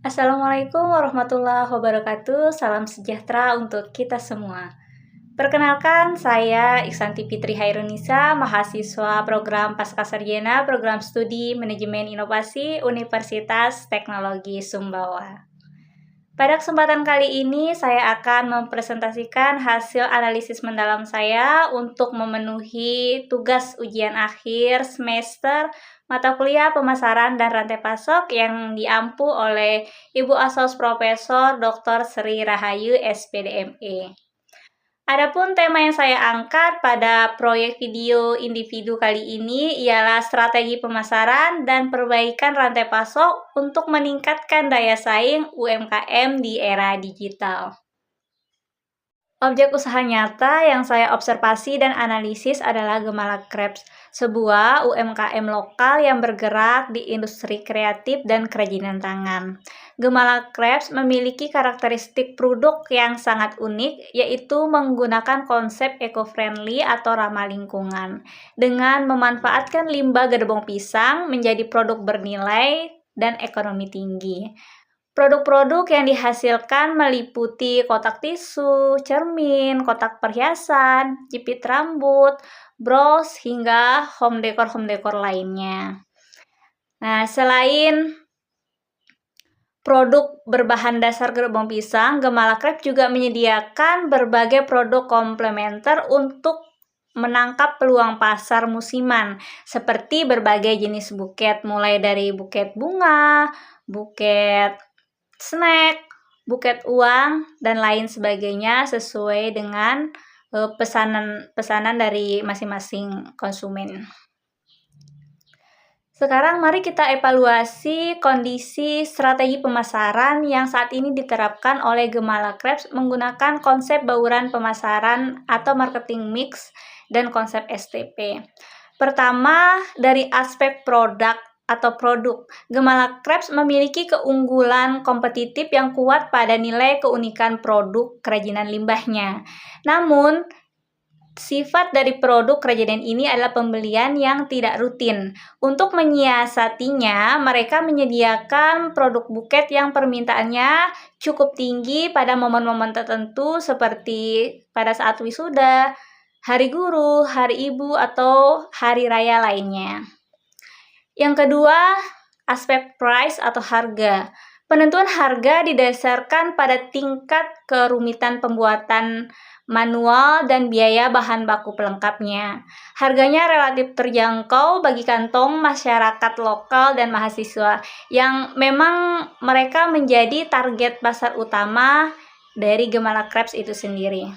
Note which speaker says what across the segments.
Speaker 1: Assalamualaikum warahmatullahi wabarakatuh. Salam sejahtera untuk kita semua. Perkenalkan, saya Iksanti Fitri Hairunisa, mahasiswa program Pascasarjana, program studi Manajemen Inovasi Universitas Teknologi Sumbawa. Pada kesempatan kali ini, saya akan mempresentasikan hasil analisis mendalam saya untuk memenuhi tugas ujian akhir semester mata kuliah pemasaran dan rantai pasok yang diampu oleh Ibu Asos Profesor Dr. Sri Rahayu SPDME. Adapun tema yang saya angkat pada proyek video individu kali ini ialah strategi pemasaran dan perbaikan rantai pasok untuk meningkatkan daya saing UMKM di era digital. Objek usaha nyata yang saya observasi dan analisis adalah Gemala Crepes, sebuah UMKM lokal yang bergerak di industri kreatif dan kerajinan tangan. Gemala Crepes memiliki karakteristik produk yang sangat unik, yaitu menggunakan konsep eco-friendly atau ramah lingkungan, dengan memanfaatkan limbah gedebong pisang menjadi produk bernilai dan ekonomi tinggi. Produk-produk yang dihasilkan meliputi kotak tisu, cermin, kotak perhiasan, jepit rambut, bros, hingga home decor lainnya. Nah, selain produk berbahan dasar gedebong pisang, Gemala Crepes juga menyediakan berbagai produk komplementer untuk menangkap peluang pasar musiman, seperti berbagai jenis buket, mulai dari buket bunga, buket snack, buket uang, dan lain sebagainya sesuai dengan pesanan dari masing-masing konsumen. Sekarang mari kita evaluasi kondisi strategi pemasaran yang saat ini diterapkan oleh Gemala Crepes menggunakan konsep bauran pemasaran atau marketing mix dan konsep STP. Pertama, dari aspek produk, Gemala Crepes memiliki keunggulan kompetitif yang kuat pada nilai keunikan produk kerajinan limbahnya. Namun, sifat dari produk kerajinan ini adalah pembelian yang tidak rutin. Untuk menyiasatinya, mereka menyediakan produk buket yang permintaannya cukup tinggi pada momen-momen tertentu seperti pada saat wisuda, hari guru, hari ibu, atau hari raya lainnya. Yang kedua, aspek price atau harga. Penentuan harga didasarkan pada tingkat kerumitan pembuatan manual dan biaya bahan baku pelengkapnya. Harganya relatif terjangkau bagi kantong masyarakat lokal dan mahasiswa yang memang mereka menjadi target pasar utama dari Gemala Crepes itu sendiri.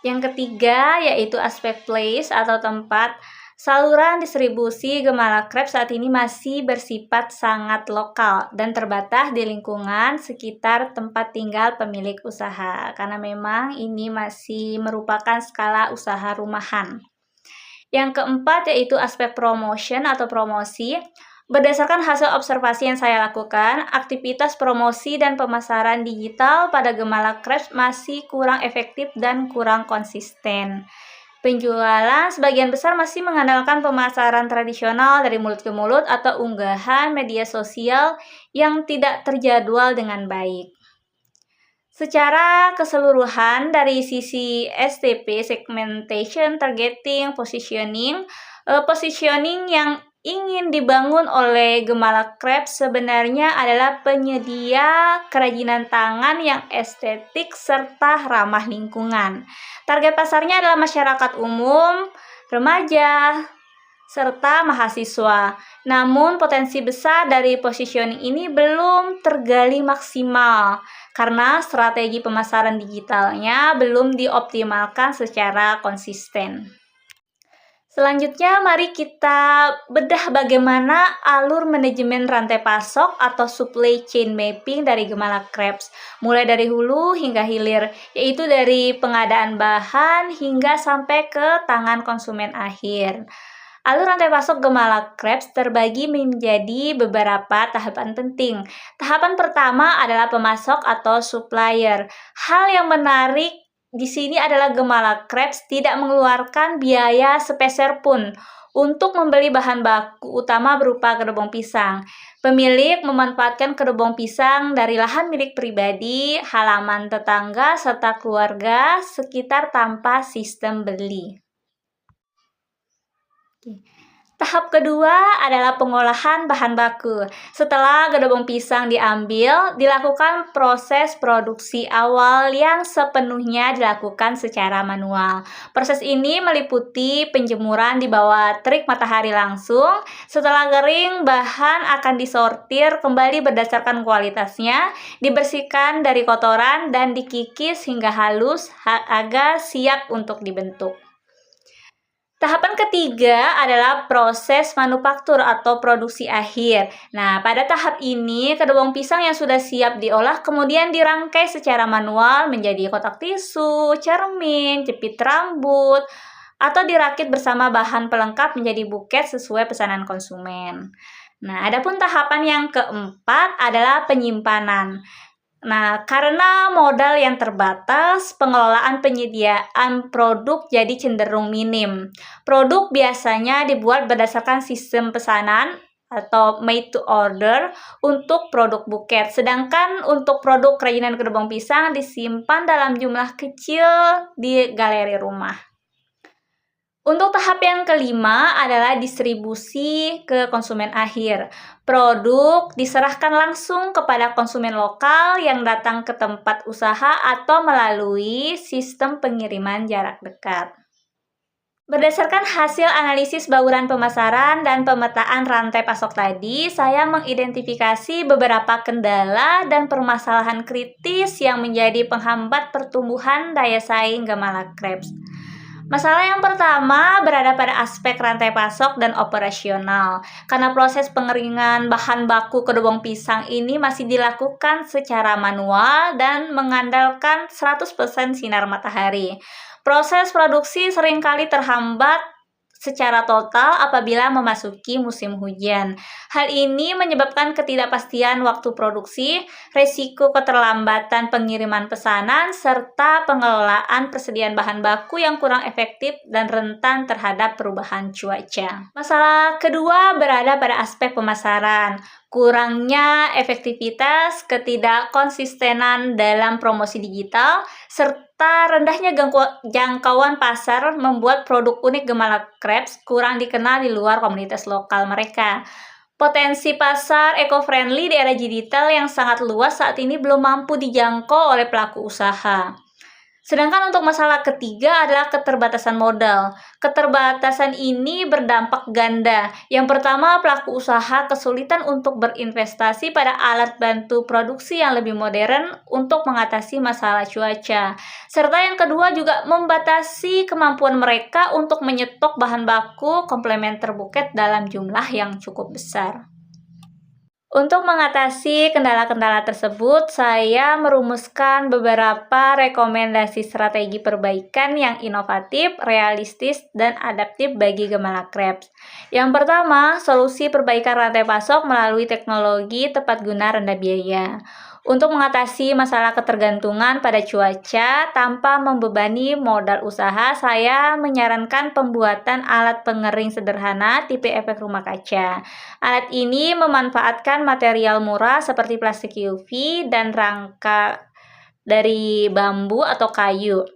Speaker 1: Yang ketiga yaitu aspek place atau tempat. Saluran distribusi Gemala Crepes saat ini masih bersifat sangat lokal dan terbatas di lingkungan sekitar tempat tinggal pemilik usaha, karena memang ini masih merupakan skala usaha rumahan. Yang keempat yaitu aspek promotion atau promosi. Berdasarkan hasil observasi yang saya lakukan, aktivitas promosi dan pemasaran digital pada Gemala Crepes masih kurang efektif dan kurang konsisten. Penjualan sebagian besar masih mengandalkan pemasaran tradisional dari mulut ke mulut atau unggahan media sosial yang tidak terjadwal dengan baik. Secara keseluruhan dari sisi STP, segmentation, targeting, positioning yang ingin dibangun oleh Gemala Crepes sebenarnya adalah penyedia kerajinan tangan yang estetik serta ramah lingkungan. Target pasarnya adalah masyarakat umum, remaja, serta mahasiswa. Namun potensi besar dari positioning ini belum tergali maksimal karena strategi pemasaran digitalnya belum dioptimalkan secara konsisten. Selanjutnya, mari kita bedah bagaimana alur manajemen rantai pasok atau supply chain mapping dari Gemala Crepes, mulai dari hulu hingga hilir, yaitu dari pengadaan bahan hingga sampai ke tangan konsumen akhir. Alur rantai pasok Gemala Crepes terbagi menjadi beberapa tahapan penting. Tahapan pertama adalah pemasok atau supplier. Hal yang menarik di sini adalah Gemala Crepes tidak mengeluarkan biaya sepeser pun untuk membeli bahan baku utama berupa kedobong pisang. Pemilik memanfaatkan kedobong pisang dari lahan milik pribadi, halaman tetangga, serta keluarga sekitar tanpa sistem beli. Tahap kedua adalah pengolahan bahan baku. Setelah kedobong pisang diambil, dilakukan proses produksi awal yang sepenuhnya dilakukan secara manual. Proses ini meliputi penjemuran di bawah terik matahari langsung. Setelah kering, bahan akan disortir kembali berdasarkan kualitasnya, dibersihkan dari kotoran dan dikikis hingga halus agar siap untuk dibentuk. Tahapan ketiga adalah proses manufaktur atau produksi akhir. Nah, pada tahap ini, kedobong pisang yang sudah siap diolah kemudian dirangkai secara manual menjadi kotak tisu, cermin, jepit rambut, atau dirakit bersama bahan pelengkap menjadi buket sesuai pesanan konsumen. Nah, adapun tahapan yang keempat adalah penyimpanan. Nah, karena modal yang terbatas, pengelolaan penyediaan produk jadi cenderung minim. Produk biasanya dibuat berdasarkan sistem pesanan atau made to order untuk produk buket, sedangkan untuk produk kerajinan kedobong pisang disimpan dalam jumlah kecil di galeri rumah. Untuk tahap yang kelima adalah distribusi ke konsumen akhir. Produk diserahkan langsung kepada konsumen lokal yang datang ke tempat usaha atau melalui sistem pengiriman jarak dekat. Berdasarkan hasil analisis bauran pemasaran dan pemetaan rantai pasok tadi, saya mengidentifikasi beberapa kendala dan permasalahan kritis yang menjadi penghambat pertumbuhan daya saing Gamalak Crepes. Masalah yang pertama berada pada aspek rantai pasok dan operasional. Karena proses pengeringan bahan baku kedobong pisang ini masih dilakukan secara manual dan mengandalkan 100% sinar matahari. Proses produksi seringkali terhambat secara total apabila memasuki musim hujan. Hal ini menyebabkan ketidakpastian waktu produksi, resiko keterlambatan pengiriman pesanan, serta pengelolaan persediaan bahan baku yang kurang efektif dan rentan terhadap perubahan cuaca. Masalah kedua berada pada aspek pemasaran. Kurangnya efektivitas, ketidakkonsistenan dalam promosi digital, serta rendahnya jangkauan pasar membuat produk unik Gamalak Crepes kurang dikenal di luar komunitas lokal mereka. Potensi pasar eco-friendly di era digital yang sangat luas saat ini belum mampu dijangkau oleh pelaku usaha. Sedangkan untuk masalah ketiga adalah keterbatasan modal. Keterbatasan ini berdampak ganda. Yang pertama, pelaku usaha kesulitan untuk berinvestasi pada alat bantu produksi yang lebih modern untuk mengatasi masalah cuaca. Serta yang kedua juga membatasi kemampuan mereka untuk menyetok bahan baku komplementer buket dalam jumlah yang cukup besar. Untuk mengatasi kendala-kendala tersebut, saya merumuskan beberapa rekomendasi strategi perbaikan yang inovatif, realistis, dan adaptif bagi Gamalak Crepes. Yang pertama, solusi perbaikan rantai pasok melalui teknologi tepat guna rendah biaya. Untuk mengatasi masalah ketergantungan pada cuaca tanpa membebani modal usaha, saya menyarankan pembuatan alat pengering sederhana tipe efek rumah kaca. Alat ini memanfaatkan material murah seperti plastik UV dan rangka dari bambu atau kayu.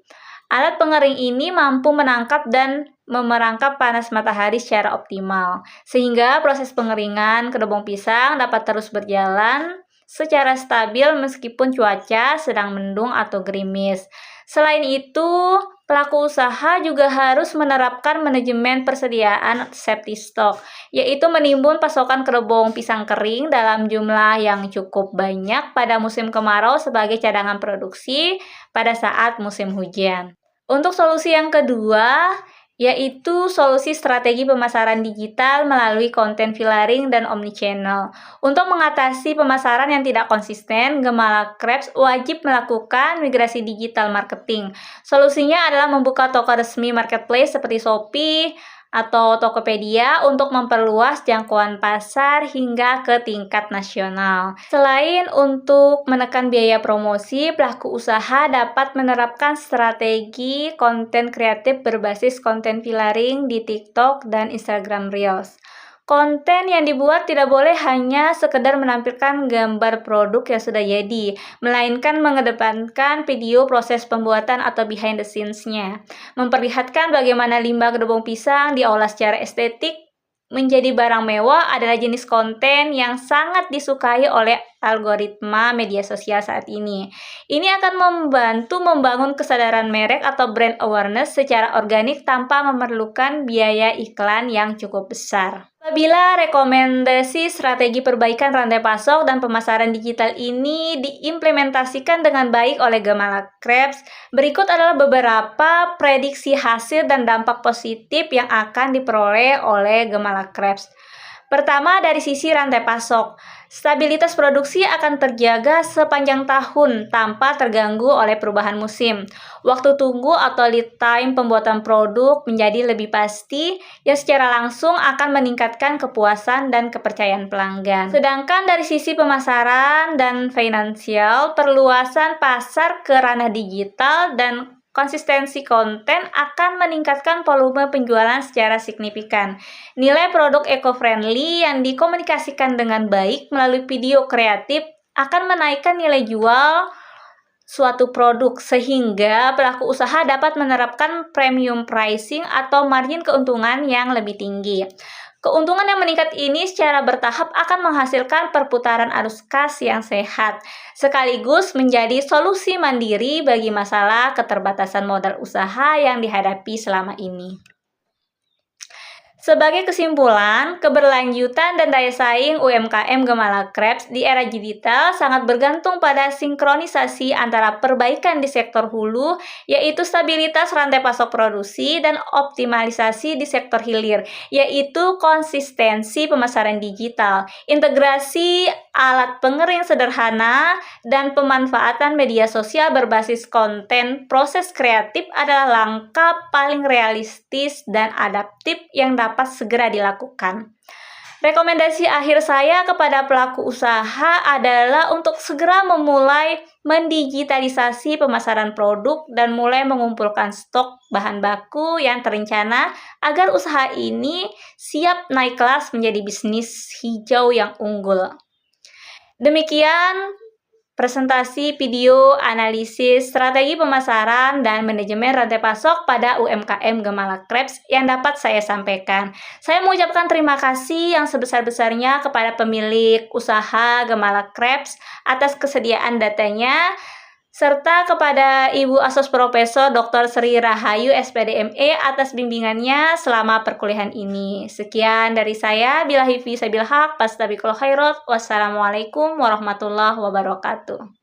Speaker 1: Alat pengering ini mampu menangkap dan memerangkap panas matahari secara optimal, sehingga proses pengeringan kedobong pisang dapat terus berjalan secara stabil meskipun cuaca sedang mendung atau gerimis. Selain itu, pelaku usaha juga harus menerapkan manajemen persediaan safety stock, yaitu menimbun pasokan kedobong pisang kering dalam jumlah yang cukup banyak pada musim kemarau sebagai cadangan produksi pada saat musim hujan. Untuk solusi yang kedua, yaitu solusi strategi pemasaran digital melalui konten filaring dan omnichannel. Untuk mengatasi pemasaran yang tidak konsisten, Gamalak Crepes wajib melakukan migrasi digital marketing. Solusinya adalah membuka toko resmi marketplace seperti Shopee atau Tokopedia untuk memperluas jangkauan pasar hingga ke tingkat nasional. Selain untuk menekan biaya promosi, pelaku usaha dapat menerapkan strategi konten kreatif berbasis konten pillaring di TikTok dan Instagram Reels. Konten yang dibuat tidak boleh hanya sekedar menampilkan gambar produk yang sudah jadi, melainkan mengedepankan video proses pembuatan atau behind the scenes-nya. Memperlihatkan bagaimana limbah gedebong pisang diolah secara estetik menjadi barang mewah adalah jenis konten yang sangat disukai oleh algoritma media sosial saat ini. Ini akan membantu membangun kesadaran merek atau brand awareness secara organik tanpa memerlukan biaya iklan yang cukup besar. Apabila rekomendasi strategi perbaikan rantai pasok dan pemasaran digital ini diimplementasikan dengan baik oleh Gamala Crepes, berikut adalah beberapa prediksi hasil dan dampak positif yang akan diperoleh oleh Gamala Crepes. Pertama, dari sisi rantai pasok, stabilitas produksi akan terjaga sepanjang tahun tanpa terganggu oleh perubahan musim. Waktu tunggu atau lead time pembuatan produk menjadi lebih pasti, yang secara langsung akan meningkatkan kepuasan dan kepercayaan pelanggan. Sedangkan dari sisi pemasaran dan finansial, perluasan pasar ke ranah digital dan konsistensi konten akan meningkatkan volume penjualan secara signifikan. Nilai produk eco-friendly yang dikomunikasikan dengan baik melalui video kreatif akan menaikkan nilai jual suatu produk sehingga pelaku usaha dapat menerapkan premium pricing atau margin keuntungan yang lebih tinggi. Keuntungan yang meningkat ini secara bertahap akan menghasilkan perputaran arus kas yang sehat, sekaligus menjadi solusi mandiri bagi masalah keterbatasan modal usaha yang dihadapi selama ini. Sebagai kesimpulan, keberlanjutan dan daya saing UMKM Gamala Crepes di era digital sangat bergantung pada sinkronisasi antara perbaikan di sektor hulu, yaitu stabilitas rantai pasok produksi, dan optimalisasi di sektor hilir, yaitu konsistensi pemasaran digital, integrasi alat pengering sederhana, dan pemanfaatan media sosial berbasis konten. Proses kreatif adalah langkah paling realistis dan adaptif yang dapat segera dilakukan. Rekomendasi akhir saya kepada pelaku usaha adalah untuk segera memulai mendigitalisasi pemasaran produk dan mulai mengumpulkan stok bahan baku yang terencana agar usaha ini siap naik kelas menjadi bisnis hijau yang unggul. Demikian presentasi video analisis strategi pemasaran dan manajemen rantai pasok pada UMKM Gamala Crepes yang dapat saya sampaikan. Saya mengucapkan terima kasih yang sebesar-besarnya kepada pemilik usaha Gamala Crepes atas kesediaan datanya, serta kepada Ibu Asos Profesor Dr. Sri Rahayu SPDME atas bimbingannya selama perkuliahan ini. Sekian dari saya, billahi fi sabil haq, fastabiqul khairat, wassalamualaikum warahmatullahi wabarakatuh.